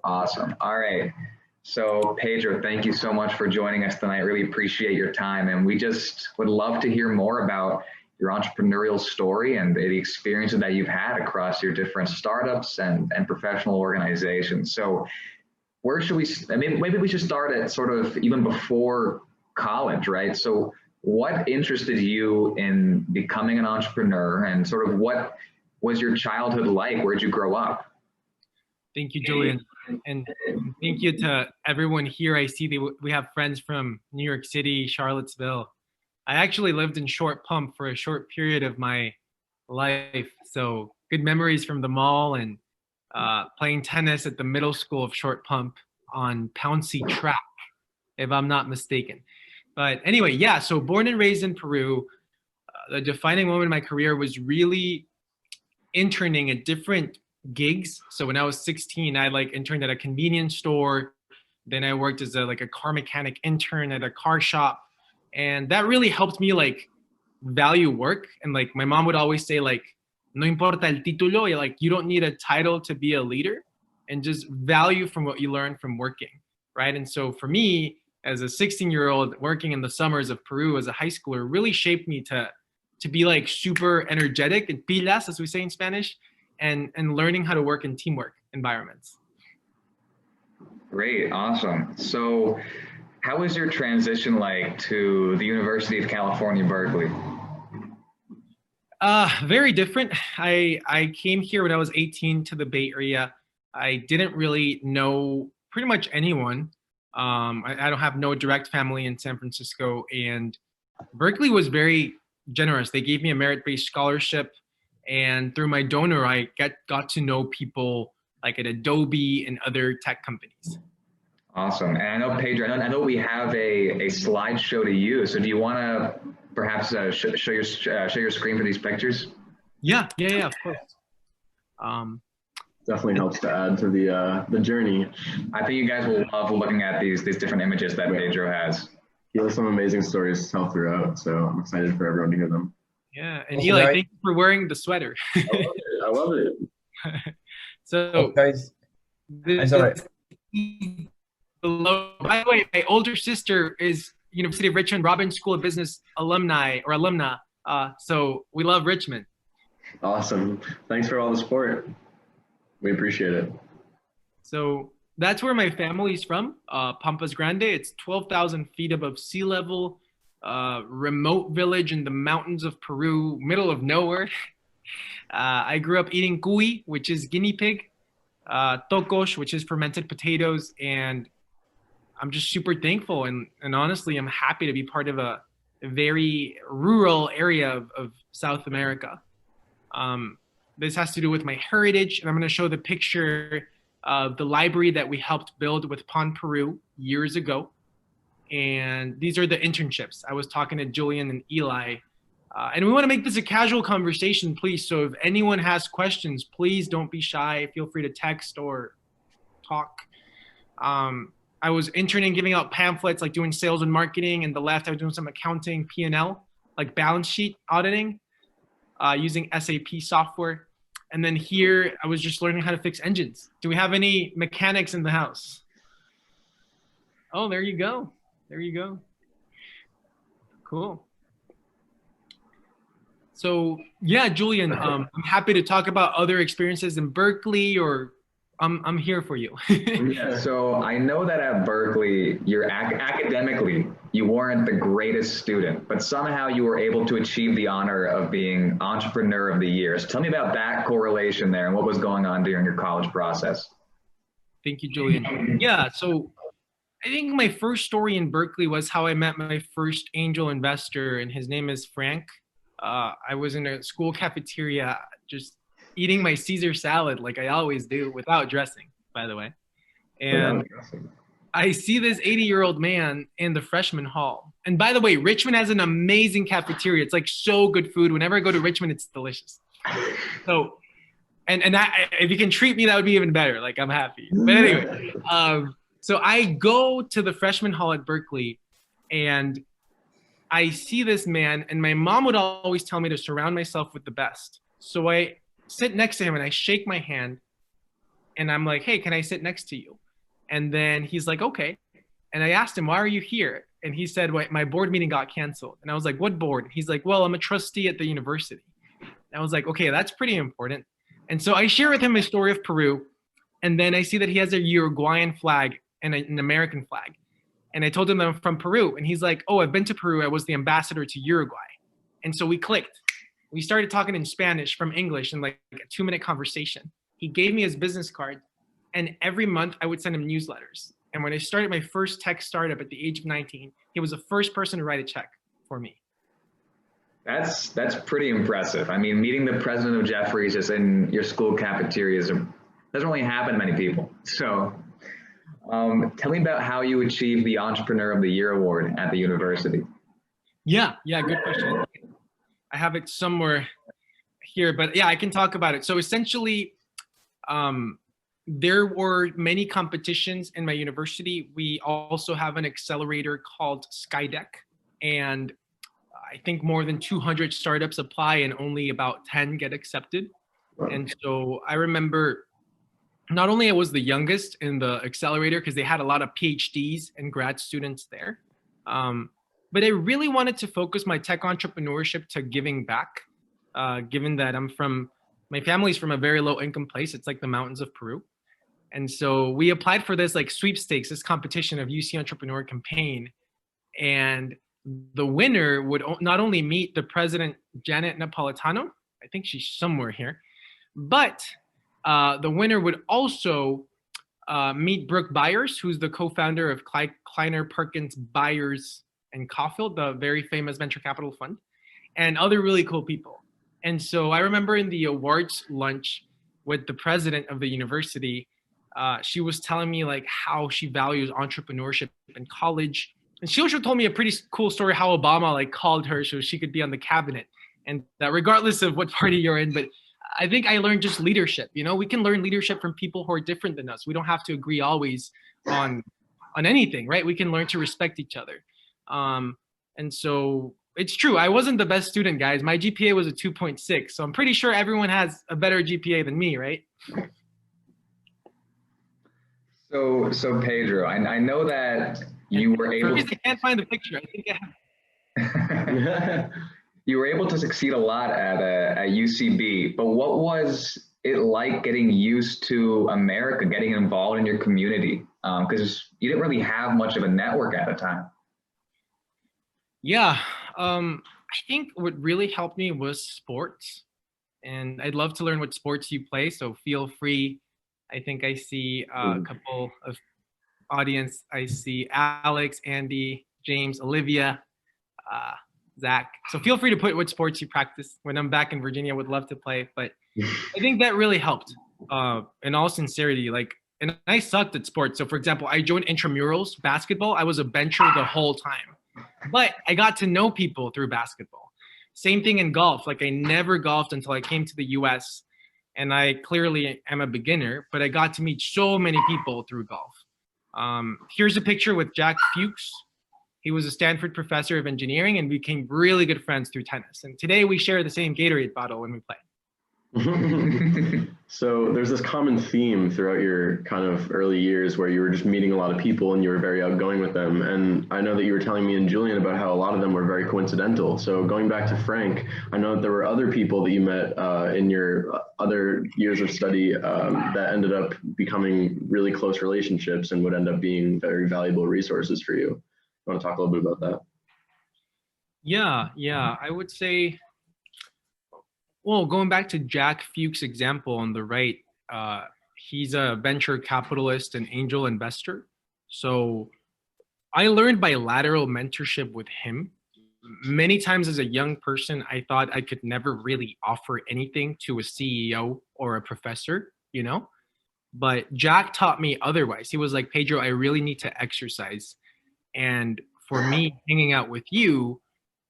Awesome. All right. So Pedro, thank you so much for joining us tonight. Really appreciate your time. And we just would love to hear more about your entrepreneurial story and the experiences that you've had across your different startups and professional organizations. So where should we, I mean, maybe we should start at sort of even before college, right? So what interested you in becoming an entrepreneur, and sort of what was your childhood like? Where'd you grow up? Thank you, Julian. And thank you to everyone here. I see that we have friends from New York City, Charlottesville. I actually lived in Short Pump for a short period of my life. So good memories from the mall and playing tennis at the middle school of Short Pump on Pouncy Track, if I'm not mistaken. But anyway, yeah, so born and raised in Peru. The defining moment in my career was really interning at different gigs. So when I was 16, I interned at a convenience store. Then I worked as a car mechanic intern at a car shop. And that really helped me value work. And my mom would always say no importa el título, you don't need a title to be a leader, and just value from what you learn from working, right? And so for me, as a 16-year-old working in the summers of Peru as a high schooler, really shaped me to be super energetic and pilas, as we say in Spanish, and learning how to work in teamwork environments. Great, awesome. So how was your transition like to the University of California, Berkeley? Very different. I came here when I was 18 to the Bay Area. I didn't really know pretty much anyone. I don't have no direct family in San Francisco, and Berkeley was very generous. They gave me a merit-based scholarship, and through my donor, I got to know people like at Adobe and other tech companies. Awesome. And I know, Pedro, I know we have a slideshow to use. So do you want to perhaps show your screen for these pictures? Yeah, of course. Definitely helps to add to the journey. I think you guys will love looking at these different images that Pedro has. He has some amazing stories to tell throughout, so I'm excited for everyone to hear them. Yeah, and Eli, thank you for wearing the sweater. I love it. So, guys, I'm sorry. By the way, my older sister is University of Richmond Robbins School of Business alumna. So we love Richmond. Awesome. Thanks for all the support. We appreciate it. So that's where my family's from, Pampas Grande. It's 12,000 feet above sea level, remote village in the mountains of Peru, middle of nowhere. I grew up eating cuy, which is guinea pig, tocos, which is fermented potatoes, and I'm just super thankful. And honestly, I'm happy to be part of a very rural area of South America. This has to do with my heritage, and I'm going to show the picture of the library that we helped build with Pon Peru years ago. And these are the internships. I was talking to Julian and Eli. And we want to make this a casual conversation, please. So if anyone has questions, please don't be shy. Feel free to text or talk. I was interning, giving out pamphlets, doing sales and marketing. And the left, I was doing some accounting, P&L, balance sheet auditing, using SAP software. And then here, I was just learning how to fix engines. Do we have any mechanics in the house? Oh, there you go. There you go. Cool. So yeah, Julian, I'm happy to talk about other experiences in Berkeley, or I'm here for you. Yeah, so I know that at Berkeley, you're academically, you weren't the greatest student, but somehow you were able to achieve the honor of being Entrepreneur of the Year. So tell me about that correlation there and what was going on during your college process. Thank you, Julian. Yeah, so I think my first story in Berkeley was how I met my first angel investor, and his name is Frank. I was in a school cafeteria just eating my Caesar salad like I always do, without dressing, by the way. And I see this 80-year-old man in the freshman hall. And by the way, Richmond has an amazing cafeteria. It's so good food. Whenever I go to Richmond, it's delicious. So, and if you can treat me, that would be even better. I'm happy. But anyway, so I go to the freshman hall at Berkeley, and I see this man, and my mom would always tell me to surround myself with the best. So I sit next to him and I shake my hand, And I'm like, hey, can I sit next to you? And then he's like, okay. And I asked him, why are you here? And he said, wait, my board meeting got canceled. And I was like, what board? He's like, well, I'm a trustee at the university. And I was like, okay, that's pretty important. And so I share with him a story of Peru. And then I see that he has a Uruguayan flag and an American flag. And I told him that I'm from Peru. And he's like, oh, I've been to Peru. I was the ambassador to Uruguay. And so we clicked. We started talking in Spanish from English in like a 2-minute conversation. He gave me his business card. And every month I would send him newsletters. And when I started my first tech startup at the age of 19, he was the first person to write a check for me. That's pretty impressive. I mean, meeting the president of Jefferies just in your school cafeterias doesn't really happen to many people. So tell me about how you achieved the Entrepreneur of the Year award at the university. Yeah, good question. I have it somewhere here, but yeah, I can talk about it. So essentially, there were many competitions in my university. We also have an accelerator called Skydeck, and I think more than 200 startups apply and only about 10 get accepted. And so I remember not only I was the youngest in the accelerator because they had a lot of PhDs and grad students there, but I really wanted to focus my tech entrepreneurship to giving back, given that my family's from a very low income place. It's like the mountains of Peru. And so we applied for this like sweepstakes, this competition of UC Entrepreneur Campaign. And the winner would not only meet the president, Janet Napolitano, I think she's somewhere here, but the winner would also meet Brooke Byers, who's the co-founder of Kleiner Perkins Byers and Caulfield, the very famous venture capital fund, and other really cool people. And so I remember in the awards lunch with the president of the university, she was telling me like how she values entrepreneurship in college. And she also told me a pretty cool story how Obama like called her so she could be on the cabinet. And that regardless of what party you're in, but I think I learned just leadership. You know, we can learn leadership from people who are different than us. We don't have to agree always on anything, right? We can learn to respect each other. And so it's true. I wasn't the best student, guys. My GPA was a 2.6. So I'm pretty sure everyone has a better GPA than me, right? So Pedro, I know that you were able I can't find the picture. I think I have. You were able to succeed a lot at UCB, but what was it like getting used to America, getting involved in your community? Because you didn't really have much of a network at the time. Yeah, I think what really helped me was sports. And I'd love to learn what sports you play, so feel free. I think I see a couple of audience. I see Alex, Andy, James, Olivia, Zach. So feel free to put what sports you practice. When I'm back in Virginia, I would love to play. But I think that really helped. In all sincerity, and I sucked at sports. So for example, I joined intramurals basketball. I was a bencher the whole time. But I got to know people through basketball. Same thing in golf. Like I never golfed until I came to the US. And I clearly am a beginner, but I got to meet so many people through golf. Here's a picture with Jack Fuchs. He was a Stanford professor of engineering and became really good friends through tennis. And today we share the same Gatorade bottle when we play. So there's this common theme throughout your kind of early years where you were just meeting a lot of people and you were very outgoing with them. And I know that you were telling me and Julian about how a lot of them were very coincidental. So going back to Frank, I know that there were other people that you met in your other years of study that ended up becoming really close relationships and would end up being very valuable resources for you. You want to talk a little bit about that? Yeah, I would say, well, going back to Jack Fuchs' example on the right, he's a venture capitalist and angel investor. So I learned bilateral mentorship with him. Many times as a young person, I thought I could never really offer anything to a CEO or a professor, you know? But Jack taught me otherwise. He was like, Pedro, I really need to exercise. And for me, hanging out with you,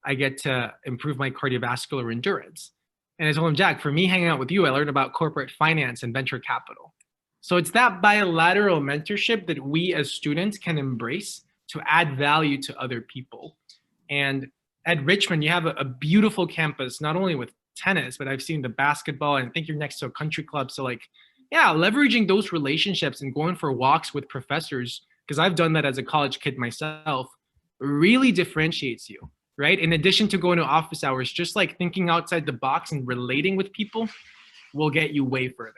I get to improve my cardiovascular endurance. And I told him, Jack, for me hanging out with you, I learned about corporate finance and venture capital. So it's that bilateral mentorship that we as students can embrace to add value to other people. And at Richmond, you have a beautiful campus, not only with tennis, but I've seen the basketball, and I think you're next to a country club. So like yeah, leveraging those relationships and going for walks with professors, because I've done that as a college kid myself, really differentiates you, right? In addition to going to office hours, just like thinking outside the box and relating with people will get you way further.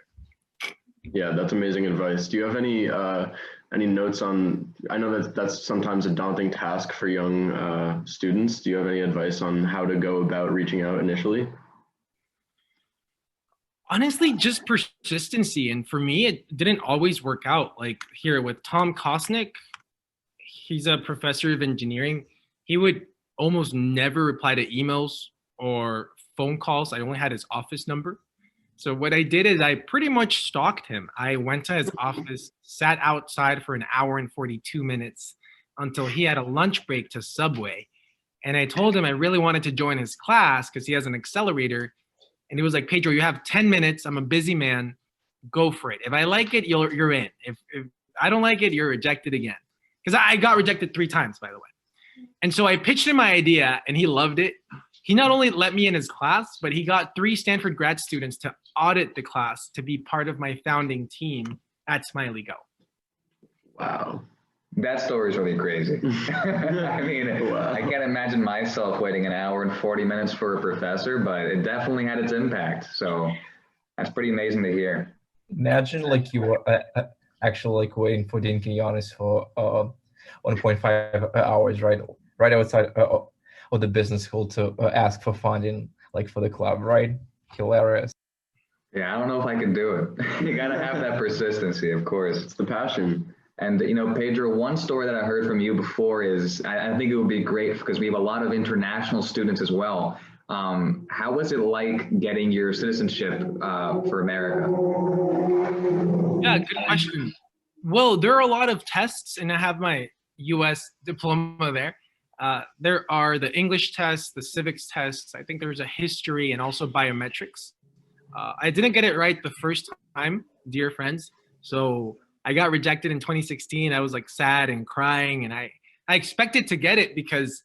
Yeah, that's amazing advice. Do you have any notes on, I know that that's sometimes a daunting task for young students. Do you have any advice on how to go about reaching out initially? Honestly, just persistency. And for me, it didn't always work out. Like here with Tom Kosnick, he's a professor of engineering. He would almost never reply to emails or phone calls. I only had his office number. So what I did is I pretty much stalked him. I went to his office, sat outside for an hour and 42 minutes until he had a lunch break to Subway. And I told him I really wanted to join his class because he has an accelerator. And he was like, Pedro, you have 10 minutes. I'm a busy man. Go for it. If I like it, you're in. If I don't like it, you're rejected again. Because I got rejected 3 times, by the way. And so I pitched him my idea and he loved it. He not only let me in his class, but he got 3 Stanford grad students to audit the class to be part of my founding team at Smiley Go. Wow. That story is really crazy. I mean, wow. I can't imagine myself waiting an hour and 40 minutes for a professor, but it definitely had its impact. So that's pretty amazing to hear. Imagine like you were actually like waiting for Dean Quinones for 1.5 hours, right outside of the business school to ask for funding, like for the club, right? Hilarious. Yeah, I don't know if I can do it. You got to have that persistency, of course. It's the passion. And, you know, Pedro, one story that I heard from you before is, I think it would be great because we have a lot of international students as well. How was it like getting your citizenship for America? Yeah, good question. Well, there are a lot of tests, and I have my U.S. diploma there. There are the English tests, the civics tests. I think there's a history and also biometrics. I didn't get it right the first time, dear friends. So I got rejected in 2016. I was like sad and crying, and I expected to get it because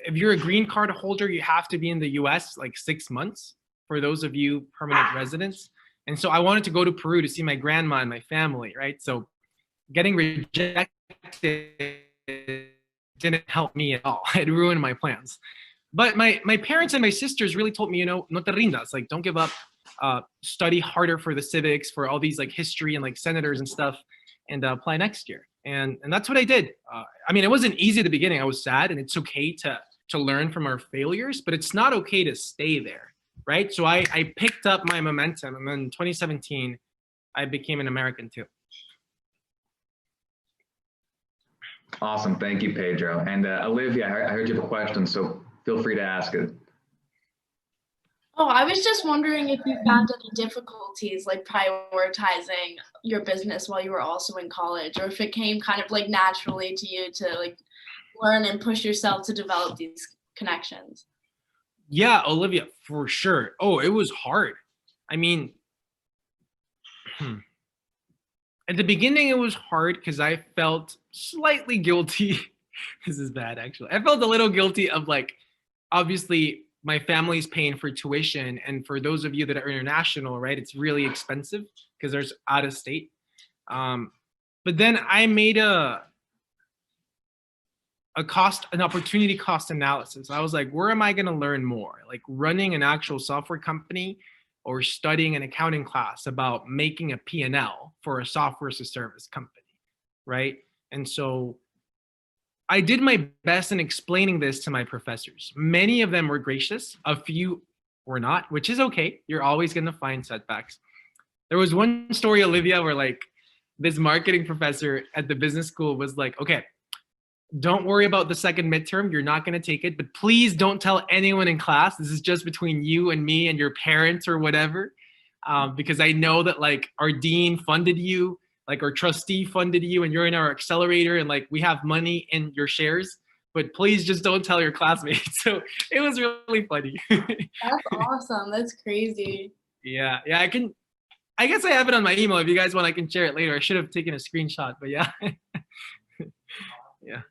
if you're a green card holder, you have to be in the US like 6 months for those of you permanent residents. And so I wanted to go to Peru to see my grandma and my family, right? So getting rejected didn't help me at all. It ruined my plans. But my parents and my sisters really told me, you know, no te rindas, like don't give up. Study harder for the civics, for all these like history and like senators and stuff, and apply next year. And that's what I did. I mean, it wasn't easy at the beginning. I was sad, and it's okay to learn from our failures, but it's not okay to stay there, right? So I picked up my momentum, and then in 2017, I became an American too. Awesome, thank you, Pedro. And Olivia, I heard you have a question, so feel free to ask it. Oh, I was just wondering if you found any difficulties like prioritizing your business while you were also in college, or if it came kind of like naturally to you to like learn and push yourself to develop these connections. Yeah, Olivia, for sure. Oh, it was hard. I mean, at the beginning it was hard because I felt slightly guilty. This is bad, actually. I felt a little guilty of like, obviously, my family's paying for tuition, and for those of you that are international, right, it's really expensive because there's out of state. But then I made an opportunity cost analysis. I was like, where am I going to learn more? Like running an actual software company or studying an accounting class about making a P&L for a software as a service company, right? And so I did my best in explaining this to my professors. Many of them were gracious. A few were not, which is okay. You're always going to find setbacks. There was one story, Olivia, where like this marketing professor at the business school was like, okay, don't worry about the second midterm. You're not going to take it, but please don't tell anyone in class. This is just between you and me and your parents or whatever, because I know that like our dean funded you, like our trustee funded you, and you're in our accelerator, and like we have money in your shares, but please just don't tell your classmates. So it was really funny. That's awesome. That's crazy. Yeah, I guess I have it on my email. If you guys want, I can share it later. I should have taken a screenshot, but yeah. Yeah.